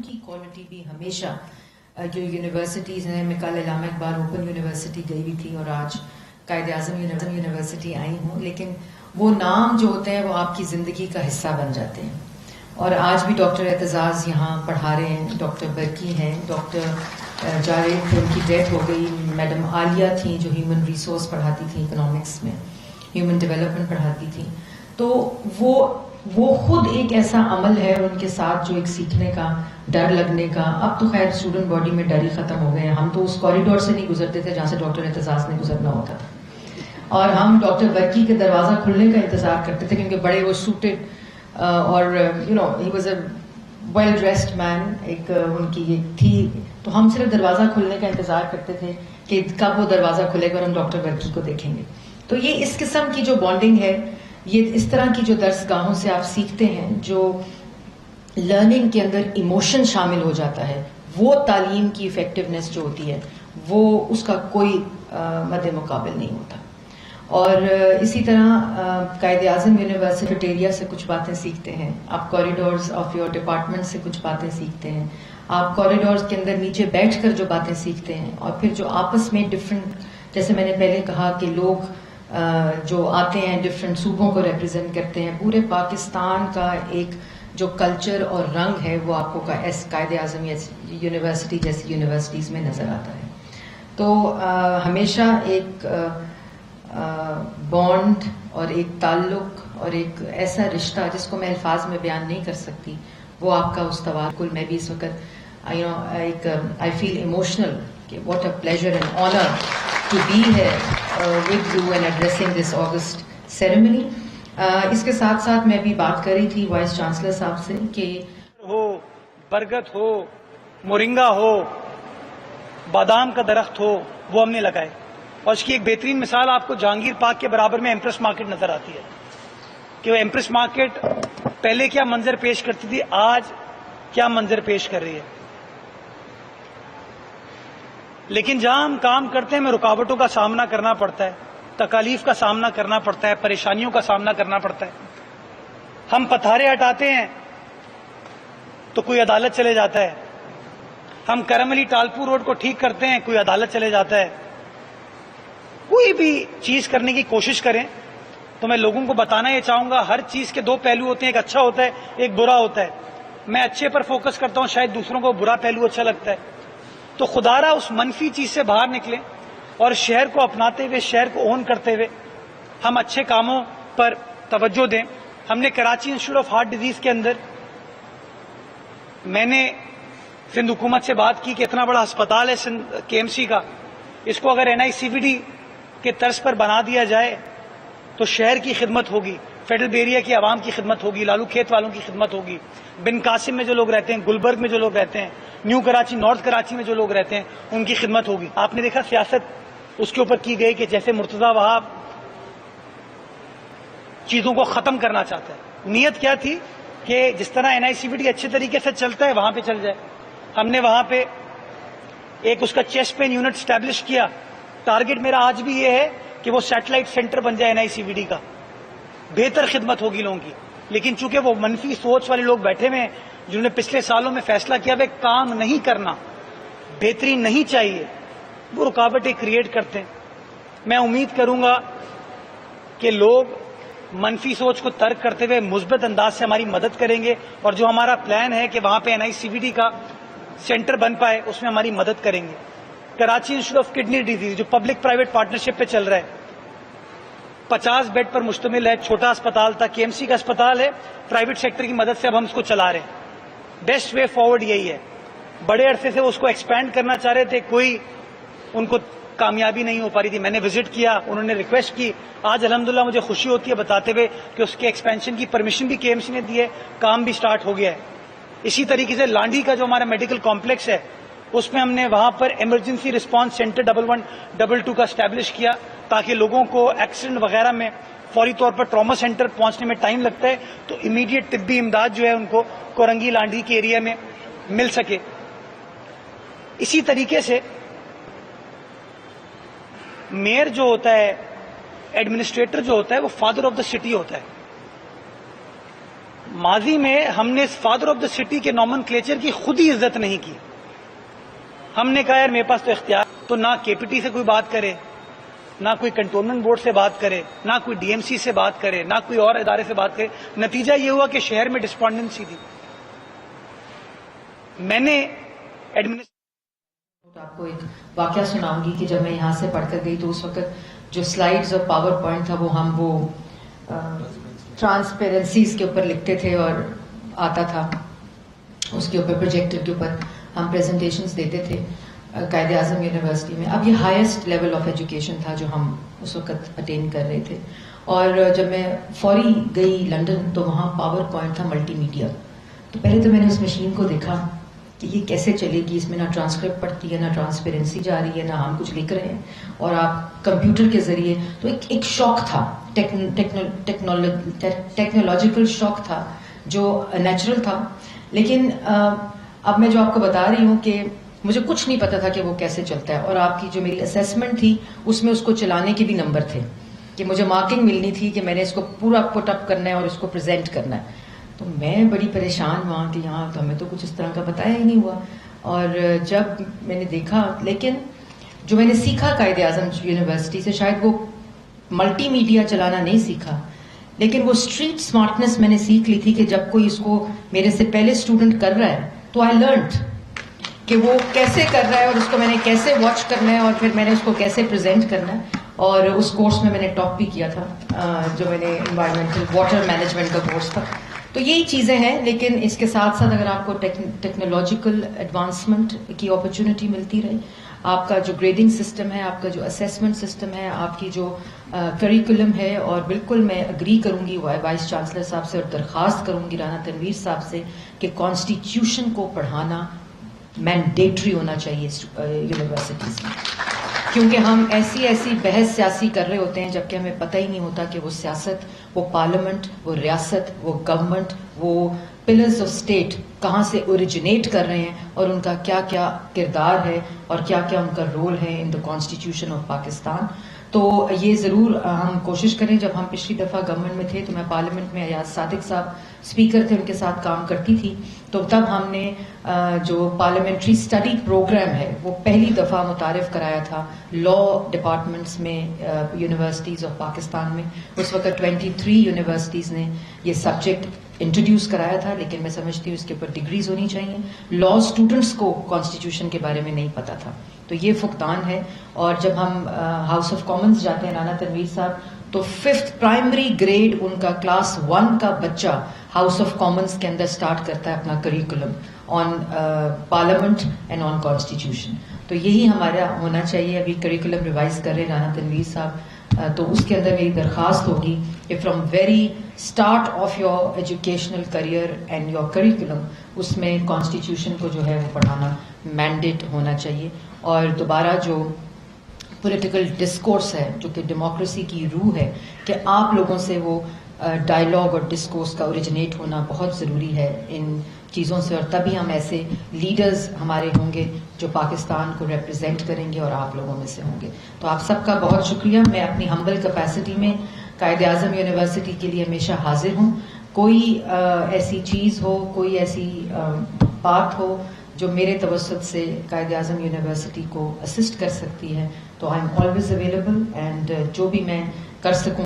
کی کوالٹی بھی ہمیشہ جو یونیورسٹیز ہیں، میں کل علامہ اقبال اوپن یونیورسٹی گئی ہوئی تھی اور آج قائد اعظم یونیورسٹی آئی ہوں، لیکن وہ نام جو ہوتے ہیں وہ آپ کی زندگی کا حصہ بن جاتے ہیں. اور آج بھی ڈاکٹر اعتزاز یہاں پڑھا رہے ہیں، ڈاکٹر برکی ہیں، ڈاکٹر جاوید تھے، ان کی ڈیتھ ہو گئی، میڈم عالیہ تھیں جو ہیومن ریسورس پڑھاتی تھیں، اکنامکس میں ہیومن ڈیولپمنٹ پڑھاتی تھیں. تو وہ خود ایک ایسا عمل ہے، ان کے ساتھ جو ایک سیکھنے کا، ڈر لگنے کا. اب تو خیر اسٹوڈنٹ باڈی میں ڈر ہی ختم ہو گئے ہیں. ہم تو اس کوریڈور سے نہیں گزرتے تھے جہاں سے ڈاکٹر اعتزاز نے گزرنا ہوتا تھا، اور ہم ڈاکٹر برکی کے دروازہ کھلنے کا انتظار کرتے تھے، کیونکہ بڑے وہ سوٹڈ اور he was a well dressed man, ایک ان کی ایک تھی، تو ہم صرف دروازہ کھلنے کا انتظار کرتے تھے کہ کب وہ دروازہ کھلے گا اور ہم ڈاکٹر برکی کو دیکھیں گے. تو یہ اس قسم کی جو بانڈنگ ہے، یہ اس طرح کی جو درس گاہوں سے آپ سیکھتے ہیں، جو لرننگ کے اندر ایموشن شامل ہو جاتا ہے، وہ تعلیم کی افیکٹونیس جو ہوتی ہے وہ اس کا کوئی مد مقابل نہیں ہوتا. اور اسی طرح قائد اعظم یونیورسٹی سے کچھ باتیں سیکھتے ہیں، آپ کوریڈورز آف یور ڈپارٹمنٹ سے کچھ باتیں سیکھتے ہیں، آپ کوریڈورز کے اندر نیچے بیٹھ کر جو باتیں سیکھتے ہیں، اور پھر جو آپس میں ڈفرینٹ، جیسے میں نے پہلے کہا کہ لوگ جو آتے ہیں ڈفرینٹ صوبوں کو ریپرزینٹ کرتے ہیں، پورے پاکستان کا ایک جو کلچر اور رنگ ہے وہ آپ کو قائد اعظم یونیورسٹی جیسی یونیورسٹیز میں نظر آتا ہے. تو ہمیشہ ایک بانڈ اور ایک تعلق اور ایک ایسا رشتہ جس کو میں الفاظ میں بیان نہیں کر سکتی، وہ آپ کا استوار. کل میں بھی اس وقت آئی فیل ایموشنل کہ what a pleasure and honour to be here with you and addressing this august ceremony. اس کے ساتھ ساتھ میں بھی بات کر رہی تھی وائس چانسلر صاحب سے کہ ہو، برگد ہو، مورنگا ہو، بادام کا درخت ہو، وہ ہم نے لگائے. اور اس کی ایک بہترین مثال آپ کو جہانگیر پارک کے برابر میں ایمپریس مارکیٹ نظر آتی ہے کہ وہ ایمپریس مارکیٹ پہلے کیا منظر پیش کرتی تھی، آج کیا منظر پیش کر رہی ہے. لیکن جہاں ہم کام کرتے ہیں ہمیں رکاوٹوں کا سامنا کرنا پڑتا ہے، تکالیف کا سامنا کرنا پڑتا ہے، پریشانیوں کا سامنا کرنا پڑتا ہے. ہم پتھارے ہٹاتے ہیں تو کوئی عدالت چلے جاتا ہے، ہم کرم علی ٹالپور روڈ کو ٹھیک کرتے ہیں، کوئی عدالت چلے جاتا ہے. کوئی بھی چیز کرنے کی کوشش کریں تو میں لوگوں کو بتانا یہ چاہوں گا، ہر چیز کے دو پہلو ہوتے ہیں، ایک اچھا ہوتا ہے، ایک برا ہوتا ہے. میں اچھے پر فوکس کرتا ہوں، شاید دوسروں کو برا پہلو اچھا لگتا ہے. تو خدا را اس منفی چیز سے باہر نکلیں اور شہر کو اپناتے ہوئے، شہر کو اون کرتے ہوئے ہم اچھے کاموں پر توجہ دیں. ہم نے Karachi institute of heart disease کے اندر، میں نے سندھ حکومت سے بات کی کہ اتنا بڑا ہسپتال ہے کے ایم سی کا، اس کو اگر NICVD کے طرز پر بنا دیا جائے تو شہر کی خدمت ہوگی، فیڈرل بیریا کی عوام کی خدمت ہوگی، لالو کھیت والوں کی خدمت ہوگی، بن قاسم میں جو لوگ رہتے ہیں، گلبرگ میں جو لوگ رہتے ہیں، نیو کراچی، نارتھ کراچی میں جو لوگ رہتے ہیں، ان کی خدمت ہوگی. آپ نے دیکھا سیاست اس کے اوپر کی گئی کہ جیسے مرتضیٰ وہاب چیزوں کو ختم کرنا چاہتا ہے. نیت کیا تھی کہ جس طرح NICVD اچھے طریقے سے چلتا ہے وہاں پہ چل جائے. ہم نے وہاں پہ ایک اس کا چیسٹ پین یونٹ اسٹیبلش کیا. ٹارگٹ میرا آج بھی یہ ہے کہ وہ سیٹلائٹ سینٹر بن جائے NICVD کا، بہتر خدمت ہوگی لوگوں کی. لیکن چونکہ وہ منفی سوچ والے لوگ بیٹھے ہوئے ہیں جنہوں نے پچھلے سالوں میں فیصلہ کیا وہ کام نہیں کرنا، بہتری نہیں چاہیے، وہ رکاوٹیں کریٹ کرتے ہیں. میں امید کروں گا کہ لوگ منفی سوچ کو ترک کرتے ہوئے مثبت انداز سے ہماری مدد کریں گے، اور جو ہمارا پلان ہے کہ وہاں پہ NICVD کا سینٹر بن پائے اس میں ہماری مدد کریں گے. Karachi institute of kidney disease جو پبلک پرائیویٹ پارٹنرشپ پہ چل رہا ہے، 50 بیڈ پر مشتمل ہے، چھوٹا اسپتال تھا، KMC کا اسپتال ہے، پرائیویٹ سیکٹر کی مدد سے اب ہم اس کو چلا رہے ہیں. بیسٹ وے فارورڈ یہی ہے. بڑے عرصے سے اس کو ایکسپینڈ کرنا چاہ رہے تھے، کوئی ان کو کامیابی نہیں ہو پا رہی تھی. میں نے وزٹ کیا، انہوں نے ریکویسٹ کی. آج الحمدللہ مجھے خوشی ہوتی ہے بتاتے ہوئے کہ اس کے ایکسپینشن کی پرمیشن بھی KMC نے دی ہے، کام بھی سٹارٹ ہو گیا ہے. اسی طریقے سے لانڈی کا جو ہمارا میڈیکل کمپلیکس ہے اس میں ہم نے وہاں پر ایمرجنسی رسپانس سینٹر 1122 کا اسٹیبلش کیا تاکہ لوگوں کو ایکسیڈنٹ وغیرہ میں فوری طور پر ٹراما سینٹر پہنچنے میں ٹائم لگتا ہے تو امیڈیٹ طبی امداد جو ہے ان کو کورنگی لانڈی کے ایریا میں مل سکے. اسی طریقے سے میئر جو ہوتا ہے، ایڈمنسٹریٹر جو ہوتا ہے، وہ فادر آف دا سٹی ہوتا ہے. ماضی میں ہم نے فادر آف دا سٹی کے نامن کلیچر کی خود ہی عزت نہیں کی. ہم نے کہا یار میرے پاس تو اختیار, تو نہ کے پی ٹی سے کوئی بات کرے, نہ کوئی کنٹونمنٹ بورڈ سے بات کرے, نہ کوئی ڈی ایم سی سے بات کرے, نہ کوئی اور ادارے سے بات کرے. نتیجہ یہ ہوا کہ شہر میں ڈسپونڈنسی تھی. میں نے آپ کو ایک واقعہ سناؤں گی کہ جب میں یہاں سے پڑھ کر گئی تو اس وقت جو سلائیڈز اور پاور پوائنٹ تھا وہ ٹرانسپیرنسیز کے اوپر لکھتے تھے اور آتا تھا اس کے اوپر پروجیکٹر کے اوپر ہم پریزنٹیشنز دیتے تھے قائد اعظم یونیورسٹی میں. اب یہ ہائیسٹ لیول آف ایجوکیشن تھا جو ہم اس وقت اٹین کر رہے تھے. اور جب میں فوری گئی لنڈن تو وہاں پاور پوائنٹ تھا ملٹی میڈیا. تو پہلے تو میں نے اس مشین کو دیکھا کہ یہ کیسے چلے گی, اس میں نہ ٹرانسکرپٹ پڑتی ہے, نہ ٹرانسپیرنسی جا رہی ہے, نہ ہم کچھ لکھ رہے ہیں اور آپ کمپیوٹر کے ذریعے. تو ایک شوق تھا, ٹیکنالوجیکل شوق تھا جو نیچرل تھا. لیکن اب میں جو آپ کو بتا رہی ہوں کہ مجھے کچھ نہیں پتا تھا کہ وہ کیسے چلتا ہے. اور آپ کی جو میری اسیسمنٹ تھی اس میں اس کو چلانے کے بھی نمبر تھے کہ مجھے مارکنگ ملنی تھی کہ میں نے اس کو پورا پٹ اپ کرنا ہے اور اس کو پریزنٹ کرنا ہے. تو میں بڑی پریشان ہوا کہ یہاں تو ہمیں تو کچھ اس طرح کا بتایا ہی نہیں ہوا. اور جب میں نے دیکھا, لیکن جو میں نے سیکھا قائد اعظم یونیورسٹی سے, شاید وہ ملٹی میڈیا چلانا نہیں سیکھا, لیکن وہ اسٹریٹ اسمارٹنس میں نے سیکھ لی تھی کہ جب کوئی اس کو میرے سے پہلے اسٹوڈنٹ کر رہا ہے تو آئی لرنڈ کہ وہ کیسے کر رہا ہے اور اس کو میں نے کیسے واچ کرنا ہے اور پھر میں نے اس کو کیسے پریزنٹ کرنا ہے. اور اس کورس میں نے ٹاپ بھی کیا تھا جو میں نے انوائرمنٹل واٹر مینجمنٹ کا کورس تھا. تو یہی چیزیں ہیں, لیکن اس کے ساتھ ساتھ اگر آپ کو ٹیکنالوجیکل ایڈوانسمنٹ کی اپرچونٹی ملتی رہے, آپ کا جو گریڈنگ سسٹم ہے, آپ کا جو اسیسمنٹ سسٹم ہے, آپ کی جو کریکولم ہے, اور بالکل میں اگری کروں گی وائس چانسلر صاحب سے اور درخواست کروں گی رانا تنویر صاحب سے کہ کانسٹیٹیوشن کو پڑھانا مینڈیٹری ہونا چاہیے یونیورسٹیز میں, کیونکہ ہم ایسی بحث سیاسی کر رہے ہوتے ہیں جبکہ ہمیں پتہ ہی نہیں ہوتا کہ وہ سیاست, وہ پارلیمنٹ, وہ ریاست, وہ گورنمنٹ, وہ پلرز آف اسٹیٹ کہاں سے اوریجنیٹ کر رہے ہیں اور ان کا کیا کیا کردار ہے اور کیا کیا ان کا رول ہے ان دا کانسٹیٹیوشن آف پاکستان. تو یہ ضرور ہم کوشش کریں. جب ہم پچھلی دفعہ گورنمنٹ میں تھے تو میں پارلیمنٹ میں ایاز صادق صاحب اسپیکر تھے, ان کے ساتھ کام کرتی تھی. تو تب ہم نے جو پارلیمنٹری اسٹڈی پروگرام ہے وہ پہلی دفعہ متعارف کرایا تھا لا ڈپارٹمنٹس میں یونیورسٹیز آف پاکستان میں. اس وقت 23 یونیورسٹیز نے یہ سبجیکٹ انٹروڈیوس کرایا تھا, لیکن میں سمجھتی ہوں اس کے اوپر ڈگریز ہونی چاہیے. لا اسٹوڈنٹس کو کانسٹیٹیوشن کے بارے میں نہیں پتا تھا, تو یہ فقدان ہے. اور جب ہم ہاؤس آف کامنز جاتے ہیں رانا تنویر صاحب, تو 5th پرائمری گریڈ ان کا کلاس 1 کا بچہ ہاؤس آف کامنز کے اندر سٹارٹ کرتا ہے اپنا curriculum on parliament and on constitution. تو یہی ہمارا ہونا چاہیے. ابھی کریکولم ریوائز کر رہے رانا تنویر صاحب, تو اس کے اندر میری درخواست ہوگی کہ from very start of your educational career and your curriculum اس میں کانسٹیٹیوشن کو جو ہے وہ پڑھانا مینڈیٹ ہونا چاہیے. اور دوبارہ جو پولیٹیکل ڈسکورس ہے جو کہ ڈیموکریسی کی روح ہے, کہ آپ لوگوں سے وہ ڈائلاگ اور ڈسکورس کا اوریجنیٹ ہونا بہت ضروری ہے ان چیزوں سے, اور تبھی ہم ایسے لیڈرز ہمارے ہوں گے جو پاکستان کو ریپرزینٹ کریں گے اور آپ لوگوں میں سے ہوں گے. تو آپ سب کا بہت شکریہ. میں اپنی ہمبل کیپیسٹی میں قائد اعظم یونیورسٹی کے لیے ہمیشہ حاضر ہوں. کوئی ایسی چیز ہو, کوئی ایسی بات ہو جو میرے توسط سے قائد اعظم یونیورسٹی کو اسسٹ کر سکتی ہے, تو I am always available, and جو بھی میں کر سکوں